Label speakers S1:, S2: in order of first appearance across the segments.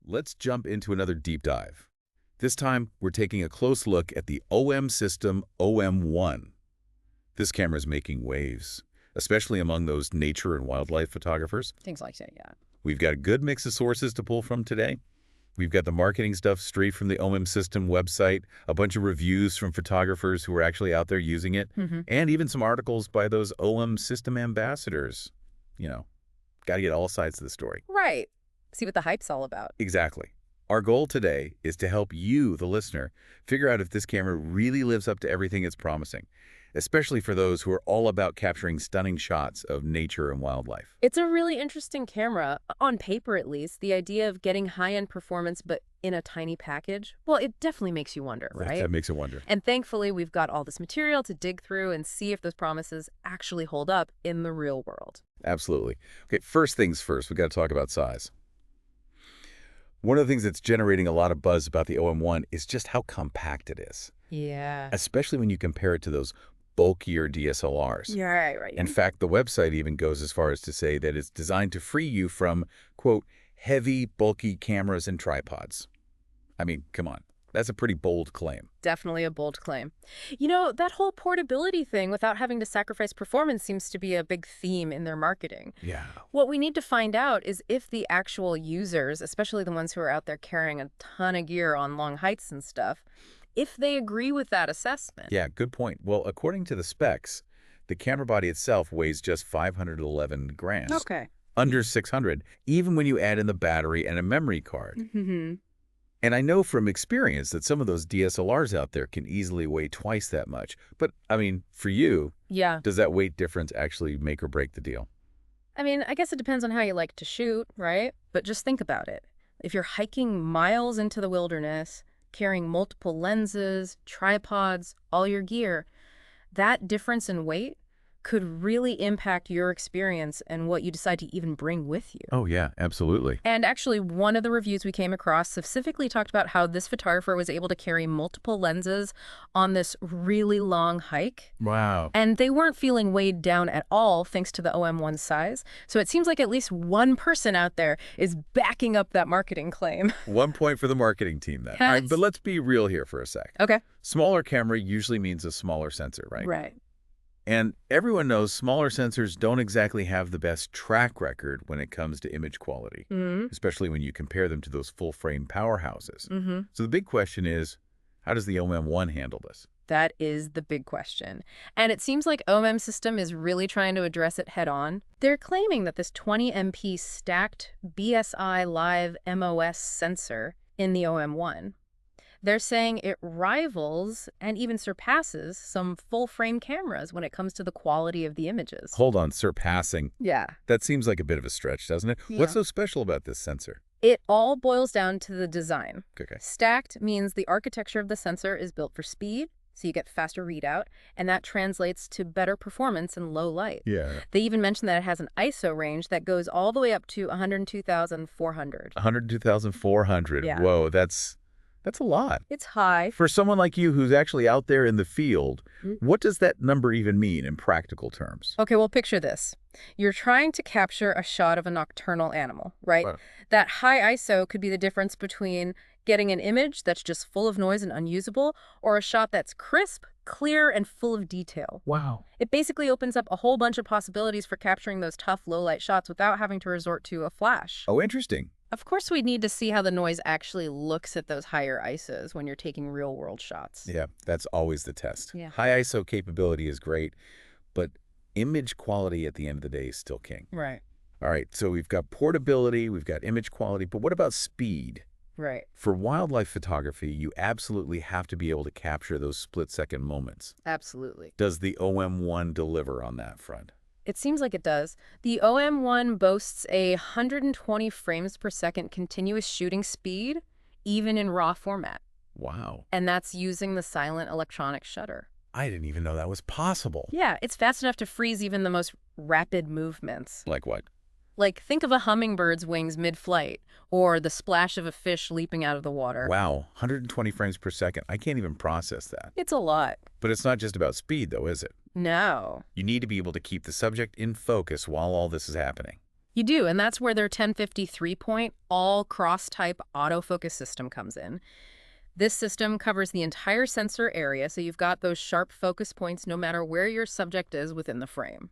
S1: let's jump into another deep dive. This time, we're taking a close look at the OM system OM-1. This camera is making waves, especially among those nature and wildlife photographers.
S2: Things like that, yeah.
S1: We've got a good mix of sources to pull from today. We've got the marketing stuff straight from the OM system website, a bunch of reviews from photographers who are actually out there using it, and even some articles by those OM system ambassadors. You know, got to get all sides of the story.
S2: Right. See what the hype's all about.
S1: Exactly. Our goal today is to help you, the listener, figure out if this camera really lives up to everything it's promising, especially for those who are all about capturing stunning shots of nature and wildlife.
S2: It's a really interesting camera, on paper at least. The idea of getting high-end performance but in a tiny package, well, it definitely makes you wonder, right?
S1: That makes it wonder.
S2: And thankfully, we've got all this material to dig through and see if those promises actually hold up in the real world.
S1: Absolutely. Okay, first things first, we've got to talk about size. One of the things that's generating a lot of buzz about the OM-1 is just how compact it is.
S2: Yeah.
S1: Especially when you compare it to those bulkier DSLRs.
S2: Yeah, right.
S1: In fact, the website even goes as far as to say that it's designed to free you from, quote, heavy, bulky cameras and tripods. I mean, come on. That's a pretty bold claim.
S2: Definitely a bold claim. You know, that whole portability thing without having to sacrifice performance seems to be a big theme in their marketing.
S1: Yeah.
S2: What we need to find out is if the actual users, especially the ones who are out there carrying a ton of gear on long heights and stuff, if they agree with that assessment.
S1: Yeah, good point. Well, according to the specs, the camera body itself weighs just 511 grams.
S2: Okay.
S1: Under 600, even when you add in the battery and a memory card. And I know from experience that some of those DSLRs out there can easily weigh twice that much. But, I mean, for you,
S2: yeah,
S1: does that weight difference actually make or break the deal?
S2: I mean, I guess it depends on how you like to shoot, right? But just think about it. If you're hiking miles into the wilderness, carrying multiple lenses, tripods, all your gear, that difference in weight could really impact your experience and what you decide to even bring with you.
S1: Oh, yeah, absolutely.
S2: And actually, one of the reviews we came across specifically talked about how this photographer was able to carry multiple lenses on this really long hike.
S1: Wow.
S2: And they weren't feeling weighed down at all thanks to the OM-1 size. So it seems like at least one person out there is backing up that marketing claim.
S1: 1 point for the marketing team then.
S2: Yes.
S1: All right, but let's be real here for a sec.
S2: Okay.
S1: Smaller camera usually means a smaller sensor, right?
S2: Right.
S1: And everyone knows smaller sensors don't exactly have the best track record when it comes to image quality, especially when you compare them to those full-frame powerhouses. So the big question is, how does the OM-1 handle this?
S2: That is the big question. And it seems like OM System is really trying to address it head-on. They're claiming that this 20 MP stacked BSI Live MOS sensor in the OM-1, they're saying it rivals and even surpasses some full-frame cameras when it comes to the quality of the images.
S1: Hold on, surpassing.
S2: Yeah.
S1: That seems like a bit of a stretch, doesn't it?
S2: Yeah.
S1: What's so special about this sensor?
S2: It all boils down to the design.
S1: Okay.
S2: Stacked means the architecture of the sensor is built for speed, so you get faster readout, and that translates to better performance in low light.
S1: Yeah.
S2: They even mentioned that it has an ISO range that goes all the way up to 102,400.
S1: 102,400.
S2: Yeah.
S1: Whoa, that's a lot.
S2: It's high.
S1: For someone like you who's actually out there in the field, what does that number even mean in practical terms?
S2: Okay, well, picture this. You're trying to capture a shot of a nocturnal animal, right?
S1: Wow.
S2: That high ISO could be the difference between getting an image that's just full of noise and unusable, or a shot that's crisp, clear, and full of detail.
S1: Wow.
S2: It basically opens up a whole bunch of possibilities for capturing those tough low-light shots without having to resort to a flash.
S1: Oh, interesting.
S2: Of course, we'd need to see how the noise actually looks at those higher ISOs when you're taking real-world shots.
S1: Yeah, that's always the test.
S2: Yeah.
S1: High ISO capability is great, but image quality at the end of the day is still king.
S2: Right.
S1: All right, so we've got portability, we've got image quality, but what about speed?
S2: Right.
S1: For wildlife photography, you absolutely have to be able to capture those split-second moments.
S2: Absolutely.
S1: Does the OM-1 deliver on that front?
S2: It seems like it does. The OM-1 boasts a 120 frames per second continuous shooting speed, even in RAW format.
S1: Wow.
S2: And that's using the silent electronic shutter.
S1: I didn't even know that was possible.
S2: Yeah, it's fast enough to freeze even the most rapid movements.
S1: Like what?
S2: Like, think of a hummingbird's wings mid-flight, or the splash of a fish leaping out of the water.
S1: Wow, 120 frames per second. I can't even process that.
S2: It's a lot.
S1: But it's not just about speed, though, is it?
S2: No.
S1: You need to be able to keep the subject in focus while all this is happening.
S2: You do, and that's where their 1053-point all-cross-type autofocus system comes in. This system covers the entire sensor area, so you've got those sharp focus points no matter where your subject is within the frame.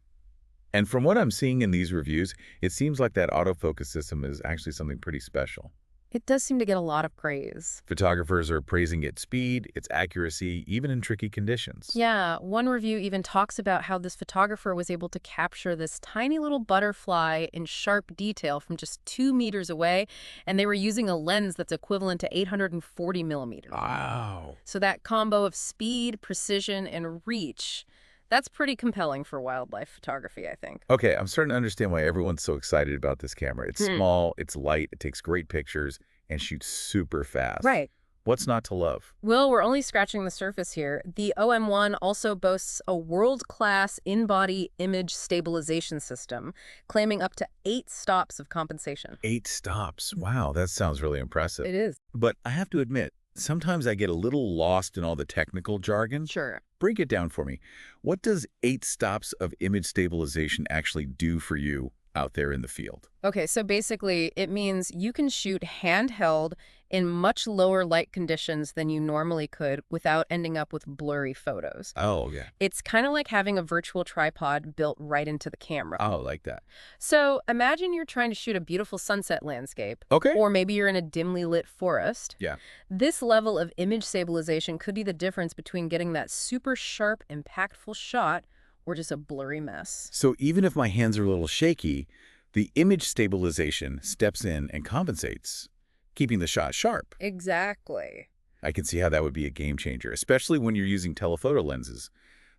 S1: And from what I'm seeing in these reviews, it seems like that autofocus system is actually something pretty special.
S2: It does seem to get a lot of praise.
S1: Photographers are praising its speed, its accuracy, even in tricky conditions.
S2: Yeah, one review even talks about how this photographer was able to capture this tiny little butterfly in sharp detail from just 2 meters away, and they were using a lens that's equivalent to 840 millimeters.
S1: Wow.
S2: So that combo of speed, precision, and reach, that's pretty compelling for wildlife photography, I think.
S1: Okay, I'm starting to understand why everyone's so excited about this camera. It's small, it's light, it takes great pictures, and shoots super fast.
S2: Right.
S1: What's not to love?
S2: Well, we're only scratching the surface here. The OM-1 also boasts a world-class in-body image stabilization system, claiming up to 8 stops of compensation.
S1: 8 stops. Wow, that sounds really impressive.
S2: It is.
S1: But I have to admit, sometimes I get a little lost in all the technical jargon.
S2: Sure.
S1: Break it down for me. What does 8 stops of image stabilization actually do for you out there in the field?
S2: Okay, so basically it means you can shoot handheld in much lower light conditions than you normally could without ending up with blurry photos.
S1: Oh, yeah.
S2: It's kind of like having a virtual tripod built right into the camera.
S1: Oh, like that.
S2: So imagine you're trying to shoot a beautiful sunset landscape.
S1: Okay.
S2: Or maybe you're in a dimly lit forest.
S1: Yeah.
S2: This level of image stabilization could be the difference between getting that super sharp, impactful shot or just a blurry mess.
S1: So even if my hands are a little shaky, the image stabilization steps in and compensates, keeping the shot sharp.
S2: Exactly.
S1: I can see how that would be a game changer, especially when you're using telephoto lenses.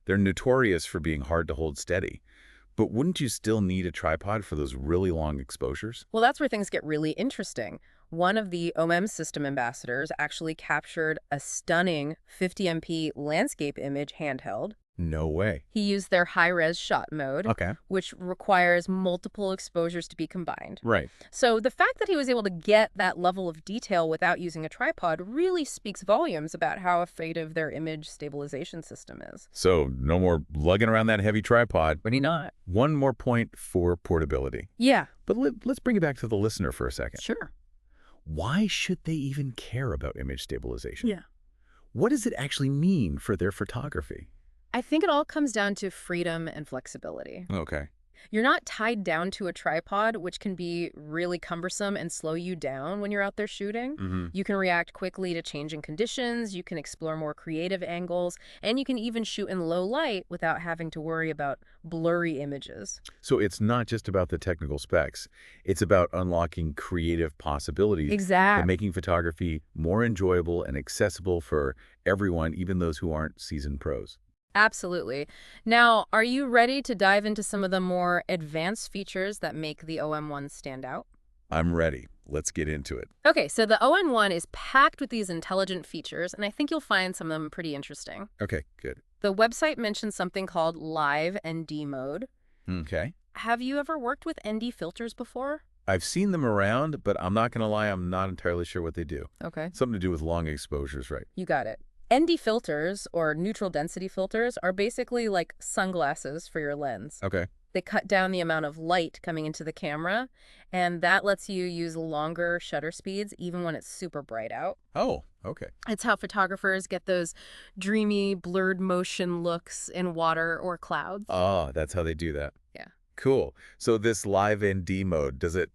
S1: They're notorious for being hard to hold steady. But wouldn't you still need a tripod for those really long exposures?
S2: Well, that's where things get really interesting. One of the OM system ambassadors actually captured a stunning 50MP landscape image handheld.
S1: No way.
S2: He used their high-res shot mode,
S1: Okay.
S2: which requires multiple exposures to be combined.
S1: Right.
S2: So the fact that he was able to get that level of detail without using a tripod really speaks volumes about how effective their image stabilization system is.
S1: So no more lugging around that heavy tripod.
S2: Really not.
S1: One more point for portability.
S2: Yeah.
S1: But let's bring it back to the listener for a second.
S2: Sure.
S1: Why should they even care about image stabilization?
S2: Yeah.
S1: What does it actually mean for their photography?
S2: I think it all comes down to freedom and flexibility.
S1: Okay.
S2: You're not tied down to a tripod, which can be really cumbersome and slow you down when you're out there shooting. You can react quickly to changing conditions, you can explore more creative angles, and you can even shoot in low light without having to worry about blurry images.
S1: So it's not just about the technical specs. It's about unlocking creative possibilities
S2: Exactly.
S1: and making photography more enjoyable and accessible for everyone, even those who aren't seasoned pros.
S2: Absolutely. Now, are you ready to dive into some of the more advanced features that make the OM-1 stand out?
S1: I'm ready. Let's get into it.
S2: Okay, so the OM-1 is packed with these intelligent features, and I think you'll find some of them pretty interesting.
S1: Okay, good.
S2: The website mentions something called Live ND mode.
S1: Okay.
S2: Have you ever worked with ND filters before?
S1: I've seen them around, but I'm not going to lie, I'm not entirely sure what they do.
S2: Okay,
S1: Something to do with long exposures, right?
S2: you got it. ND filters, or neutral density filters, are basically like sunglasses for your lens.
S1: Okay.
S2: They cut down the amount of light coming into the camera, and that lets you use longer shutter speeds even when it's super bright out.
S1: Oh, okay.
S2: It's how photographers get those dreamy, blurred motion looks in water or clouds.
S1: Oh, that's how they do that.
S2: Yeah.
S1: Cool. So this live ND mode, does it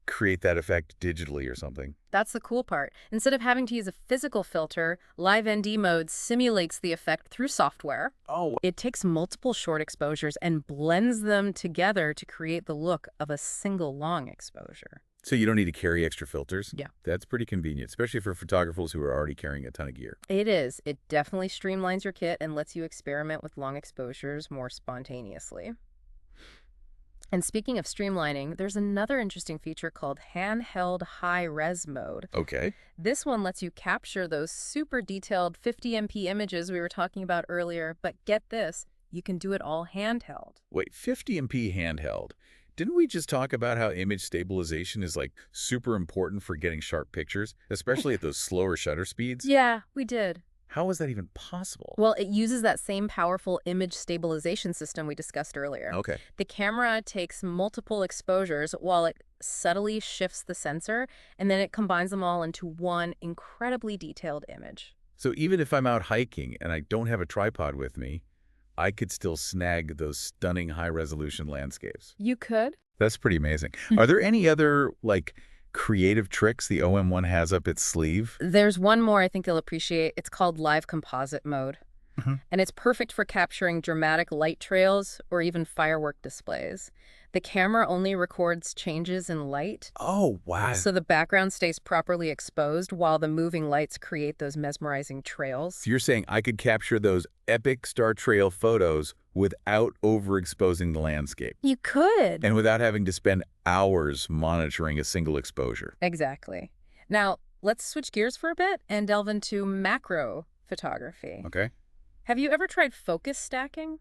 S1: create that effect digitally or something?
S2: That's the cool part. Instead of having to use a physical filter, Live ND mode simulates the effect through software.
S1: Oh,
S2: It takes multiple short exposures and blends them together to create the look of a single long exposure.
S1: so you don't need to carry extra filters?
S2: Yeah.
S1: That's pretty convenient, especially for photographers who are already carrying a ton of gear.
S2: It is. It definitely streamlines your kit and lets you experiment with long exposures more spontaneously. And speaking of streamlining, there's another interesting feature called handheld high-res mode.
S1: Okay.
S2: This one lets you capture those super detailed 50MP images we were talking about earlier, but get this, you can do it all handheld.
S1: Wait, 50MP handheld. Didn't we just talk about how image stabilization is super important for getting sharp pictures, especially at those slower shutter speeds?
S2: Yeah, we did.
S1: How is that even possible?
S2: Well, it uses that same powerful image stabilization system we discussed earlier.
S1: Okay.
S2: The camera takes multiple exposures while it subtly shifts the sensor, and then it combines them all into one incredibly detailed image.
S1: So even if I'm out hiking and I don't have a tripod with me, I could still snag those stunning high-resolution landscapes.
S2: You could.
S1: That's pretty amazing. Are there any other, like, creative tricks the OM-1 has up its sleeve?
S2: There's one more I think you'll appreciate. It's called live composite mode. And it's perfect for capturing dramatic light trails or even firework displays. The camera only records changes in light,
S1: Oh, wow.
S2: so the background stays properly exposed while the moving lights create those mesmerizing trails.
S1: So you're saying I could capture those epic star trail photos without overexposing the landscape
S2: You could.
S1: and without having to spend hours monitoring a single exposure.
S2: Exactly. Now, let's switch gears for a bit and delve into macro photography.
S1: Okay?
S2: Have you ever tried focus stacking?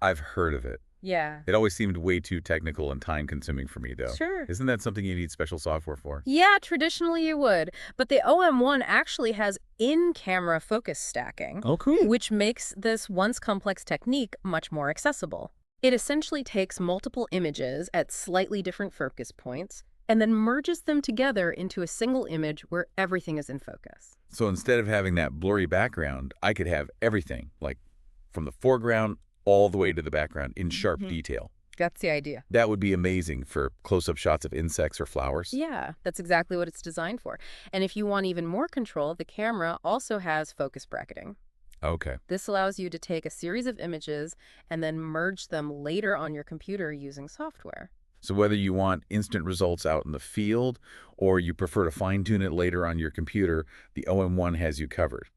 S1: I've heard of it.
S2: Yeah.
S1: It always seemed way too technical and time-consuming for me, though.
S2: Sure.
S1: Isn't that something you need special software for?
S2: Yeah, traditionally you would, but the OM-1 actually has in-camera focus stacking,
S1: Oh, cool.
S2: which makes this once complex technique much more accessible. It essentially takes multiple images at slightly different focus points and then merges them together into a single image where everything is in focus.
S1: So instead of having that blurry background, I could have everything, like from the foreground all the way to the background in sharp detail.
S2: That's the idea.
S1: That would be amazing for close-up shots of insects or flowers.
S2: Yeah, that's exactly what it's designed for. And if you want even more control, the camera also has focus bracketing.
S1: Okay.
S2: This allows you to take a series of images and then merge them later on your computer using software.
S1: So whether you want instant results out in the field or you prefer to fine-tune it later on your computer, the OM-1 has you covered.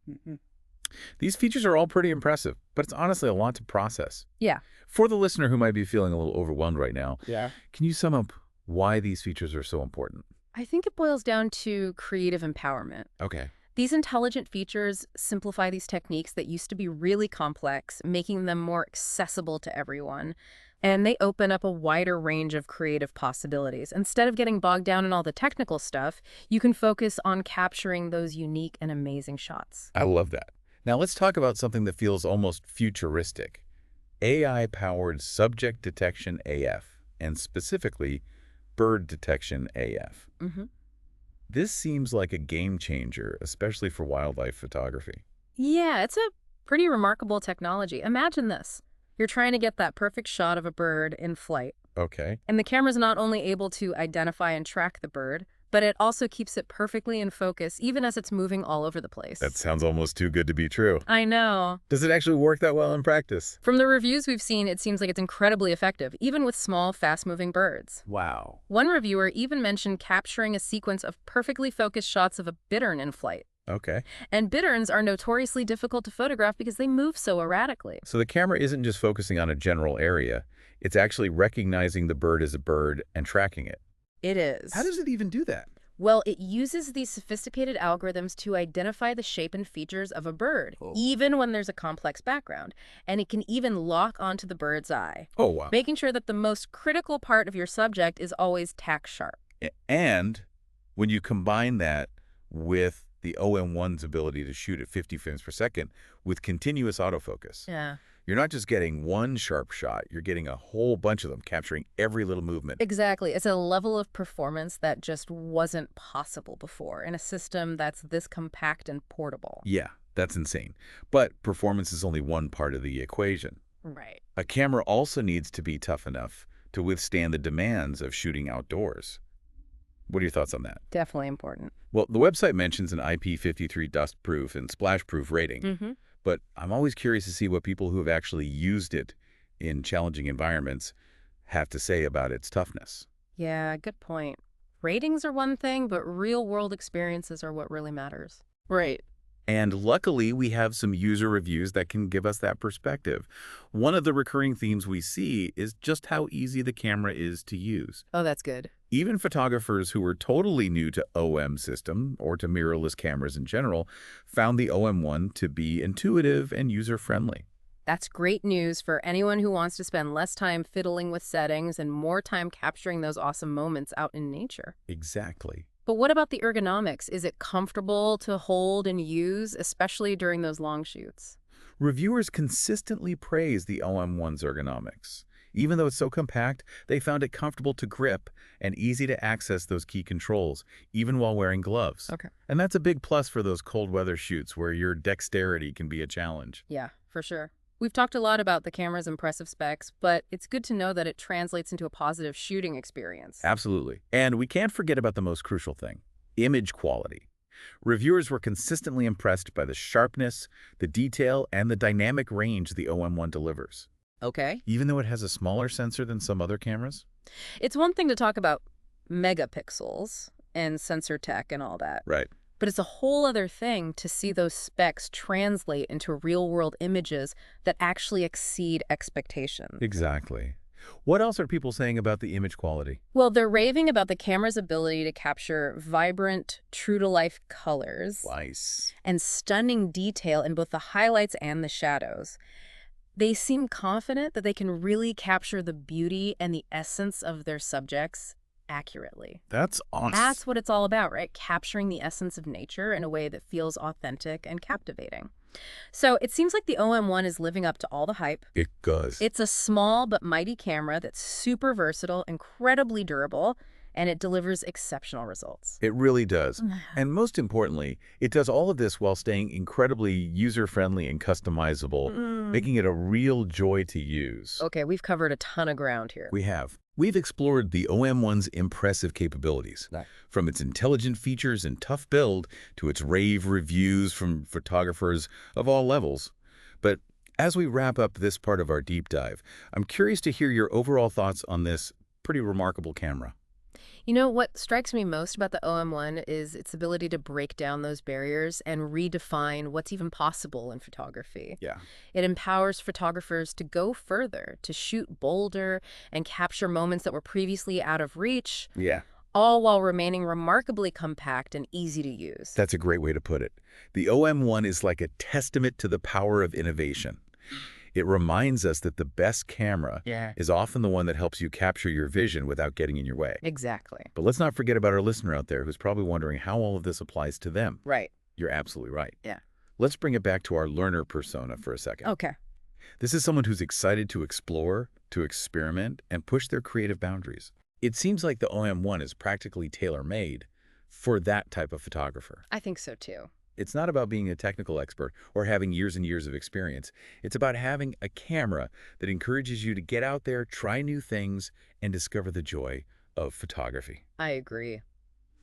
S1: These features are all pretty impressive, but it's honestly a lot to process.
S2: Yeah.
S1: For the listener who might be feeling a little overwhelmed right now,
S3: Yeah.
S1: can you sum up why these features are so important?
S2: I think it boils down to creative empowerment.
S1: Okay.
S2: These intelligent features simplify these techniques that used to be really complex, making them more accessible to everyone. And they open up a wider range of creative possibilities. Instead of getting bogged down in all the technical stuff, you can focus on capturing those unique and amazing shots.
S1: I love that. Now let's talk about something that feels almost futuristic. AI-powered subject detection AF, and specifically bird detection AF. This seems like a game changer, especially for wildlife photography.
S2: Yeah, it's a pretty remarkable technology. Imagine this. You're trying to get that perfect shot of a bird in flight,
S1: Okay.
S2: and the camera's not only able to identify and track the bird, but it also keeps it perfectly in focus even as it's moving all over the place.
S1: That sounds almost too good to be true.
S2: I know.
S1: Does it actually work that well in practice?
S2: From the reviews we've seen, it seems like it's incredibly effective, even with small, fast-moving birds.
S1: Wow.
S2: One reviewer even mentioned capturing a sequence of perfectly focused shots of a bittern in flight.
S1: Okay.
S2: And bitterns are notoriously difficult to photograph because they move so erratically.
S1: So the camera isn't just focusing on a general area. It's actually recognizing the bird as a bird and tracking it.
S2: It is.
S1: How does it even do that?
S2: Well, it uses these sophisticated algorithms to identify the shape and features of a bird,
S1: Oh.
S2: even when there's a complex background. And it can even lock onto the bird's eye,
S1: Oh, wow.
S2: making sure that the most critical part of your subject is always tack sharp.
S1: And when you combine that with the OM-1's ability to shoot at 50 frames per second with continuous autofocus,
S2: Yeah.
S1: you're not just getting one sharp shot, you're getting a whole bunch of them, capturing every little movement.
S2: Exactly. It's a level of performance that just wasn't possible before in a system that's this compact and portable.
S1: Yeah, that's insane. But performance is only one part of the equation.
S2: Right.
S1: A camera also needs to be tough enough to withstand the demands of shooting outdoors. What are your thoughts on that?
S2: Definitely important.
S1: Well, the website mentions an IP53 dust-proof and splash-proof rating, but I'm always curious to see what people who have actually used it in challenging environments have to say about its toughness.
S2: Yeah, good point. Ratings are one thing, but real-world experiences are what really matters. Right.
S1: And luckily, we have some user reviews that can give us that perspective. One of the recurring themes we see is just how easy the camera is to use.
S2: Oh, that's good.
S1: Even photographers who were totally new to OM system or to mirrorless cameras in general found the OM-1 to be intuitive and user-friendly.
S2: That's great news for anyone who wants to spend less time fiddling with settings and more time capturing those awesome moments out in nature.
S1: Exactly.
S2: But what about the ergonomics? Is it comfortable to hold and use, especially during those long shoots?
S1: Reviewers consistently praise the OM-1's ergonomics. Even though it's so compact, they found it comfortable to grip and easy to access those key controls, even while wearing gloves.
S2: Okay.
S1: And that's a big plus for those cold weather shoots where your dexterity can be a challenge.
S2: Yeah, for sure. We've talked a lot about the camera's impressive specs, but it's good to know that it translates into a positive shooting experience.
S1: Absolutely. And we can't forget about the most crucial thing, image quality. Reviewers were consistently impressed by the sharpness, the detail, and the dynamic range the OM-1 delivers.
S2: Okay.
S1: Even though it has a smaller sensor than some other cameras?
S2: It's one thing to talk about megapixels and sensor tech and all that,
S1: Right.
S2: but it's a whole other thing to see those specs translate into real-world images that actually exceed expectations.
S1: Exactly. What else are people saying about the image quality?
S2: Well, they're raving about the camera's ability to capture vibrant, true-to-life colors
S1: Nice.
S2: and stunning detail in both the highlights and the shadows. They seem confident that they can really capture the beauty and the essence of their subjects accurately.
S1: That's awesome.
S2: That's what it's all about, right? Capturing the essence of nature in a way that feels authentic and captivating. So it seems like the OM-1 is living up to all the hype.
S1: It does.
S2: It's a small but mighty camera that's super versatile, incredibly durable, and it delivers exceptional results.
S1: It really does. And most importantly, it does all of this while staying incredibly user-friendly and customizable, making it a real joy to use.
S2: Okay, we've covered a ton of ground here.
S1: We have. We've explored the OM-1's impressive capabilities, from its intelligent features and tough build to its rave reviews from photographers of all levels. But as we wrap up this part of our deep dive, I'm curious to hear your overall thoughts on this pretty remarkable camera.
S2: You know, what strikes me most about the OM-1 is its ability to break down those barriers and redefine what's even possible in photography.
S1: Yeah.
S2: It empowers photographers to go further, to shoot bolder, and capture moments that were previously out of reach,
S1: Yeah.
S2: all while remaining remarkably compact and easy to use.
S1: That's a great way to put it. The OM-1 is like a testament to the power of innovation. It reminds us that the best camera is often the one that helps you capture your vision without getting in your way.
S2: Exactly.
S1: But let's not forget about our listener out there who's probably wondering how all of this applies to them.
S2: Right.
S1: You're absolutely right.
S2: Yeah.
S1: Let's bring it back to our learner persona for a second.
S2: Okay.
S1: This is someone who's excited to explore, to experiment, and push their creative boundaries. It seems like the OM-1 is practically tailor-made for that type of photographer.
S2: I think so too.
S1: It's not about being a technical expert or having years and years of experience. It's about having a camera that encourages you to get out there, try new things, and discover the joy of photography.
S2: I agree.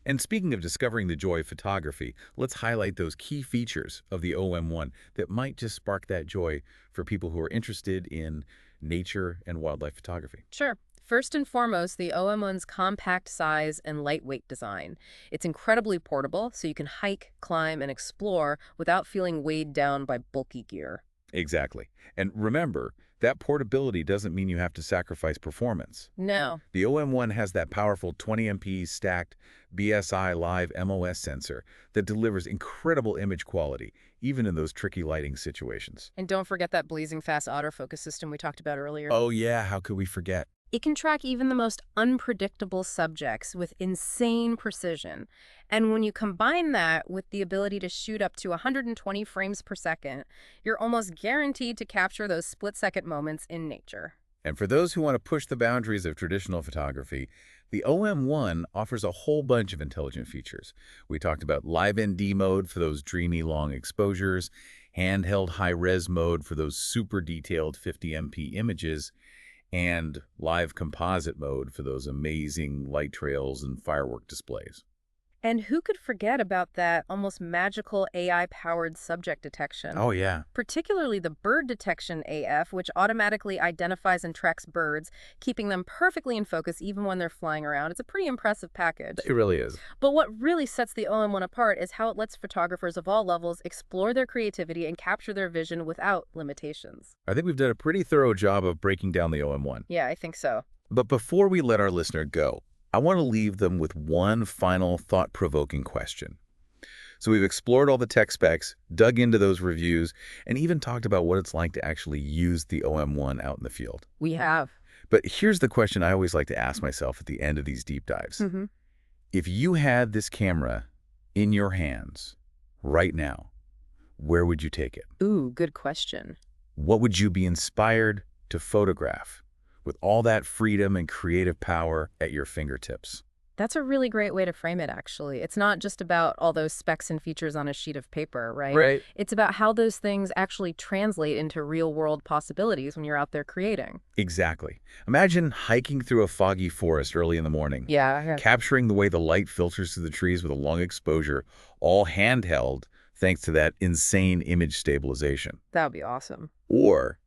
S1: And speaking of discovering the joy of photography, let's highlight those key features of the OM-1 that might just spark that joy for people who are interested in nature and wildlife photography.
S2: Sure. First and foremost, the OM-1's compact size and lightweight design. It's incredibly portable, so you can hike, climb, and explore without feeling weighed down by bulky gear.
S1: Exactly. And remember, that portability doesn't mean you have to sacrifice performance.
S2: No.
S1: The OM-1 has that powerful 20MP stacked BSI live MOS sensor that delivers incredible image quality, even in those tricky lighting situations.
S2: And don't forget that blazing fast autofocus system we talked about earlier.
S1: Oh yeah, how could we forget?
S2: It can track even the most unpredictable subjects with insane precision. And when you combine that with the ability to shoot up to 120 frames per second, you're almost guaranteed to capture those split-second moments in nature.
S1: And for those who want to push the boundaries of traditional photography, the OM-1 offers a whole bunch of intelligent features. We talked about live ND mode for those dreamy long exposures, handheld high-res mode for those super detailed 50MP images, and live composite mode for those amazing light trails and firework displays.
S2: And who could forget about that almost magical AI-powered subject detection?
S1: Oh, yeah.
S2: Particularly the bird detection AF, which automatically identifies and tracks birds, keeping them perfectly in focus even when they're flying around. It's a pretty impressive package.
S1: It really is.
S2: But what really sets the OM-1 apart is how it lets photographers of all levels explore their creativity and capture their vision without limitations.
S1: I think we've done a pretty thorough job of breaking down the OM-1.
S2: Yeah, I think so.
S1: But before we let our listener go, I want to leave them with one final thought-provoking question. So we've explored all the tech specs, dug into those reviews, and even talked about what it's like to actually use the OM-1 out in the field.
S2: We have.
S1: But here's the question I always like to ask myself at the end of these deep dives. If you had this camera in your hands right now, where would you take it?
S2: Ooh, good question.
S1: What would you be inspired to photograph with all that freedom and creative power at your fingertips?
S2: That's a really great way to frame it, actually. It's not just about all those specs and features on a sheet of paper, right?
S1: Right.
S2: It's about how those things actually translate into real-world possibilities when you're out there creating.
S1: Exactly. Imagine hiking through a foggy forest early in the morning,
S2: Yeah.
S1: capturing the way the light filters through the trees with a long exposure, all handheld thanks to that insane image stabilization.
S2: That would be awesome.
S1: Or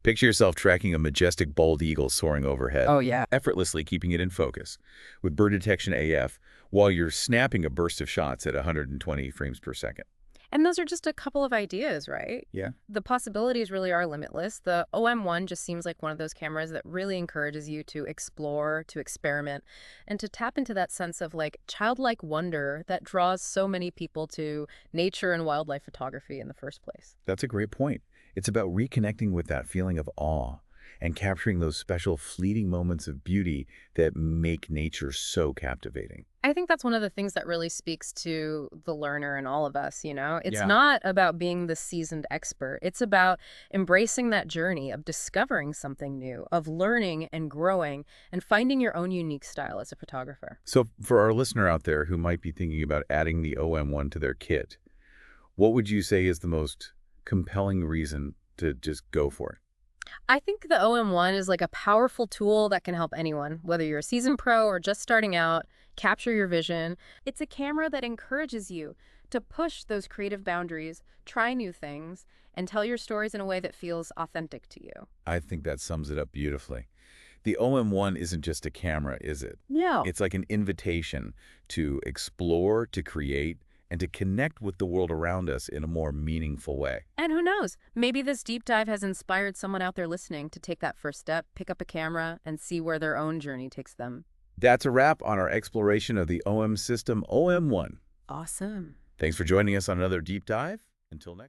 S1: picture yourself tracking a majestic bald eagle soaring overhead,
S2: Oh, yeah.
S1: effortlessly keeping it in focus with bird detection AF while you're snapping a burst of shots at 120 frames per second.
S2: And those are just a couple of ideas, right?
S1: Yeah.
S2: The possibilities really are limitless. The OM-1 just seems like one of those cameras that really encourages you to explore, to experiment, and to tap into that sense of like childlike wonder that draws so many people to nature and wildlife photography in the first place.
S1: That's a great point. It's about reconnecting with that feeling of awe and capturing those special fleeting moments of beauty that make nature so captivating.
S2: I think that's one of the things that really speaks to the learner in all of us, you know? It's
S1: Yeah.
S2: not about being the seasoned expert. It's about embracing that journey of discovering something new, of learning and growing and finding your own unique style as a photographer.
S1: So for our listener out there who might be thinking about adding the OM-1 to their kit, what would you say is the most compelling reason to just go for it?
S2: I think the OM-1 is like a powerful tool that can help anyone, whether you're a seasoned pro or just starting out, capture your vision. It's a camera that encourages you to push those creative boundaries, try new things, and tell your stories in a way that feels authentic to you.
S1: I think that sums it up beautifully. The OM-1 isn't just a camera, is it?
S2: No.
S1: It's like an invitation to explore, to create, and to connect with the world around us in a more meaningful way.
S2: And who knows, maybe this deep dive has inspired someone out there listening to take that first step, pick up a camera, and see where their own journey takes them.
S1: That's a wrap on our exploration of the OM system OM-1.
S2: Awesome.
S1: Thanks for joining us on another deep dive. Until next time.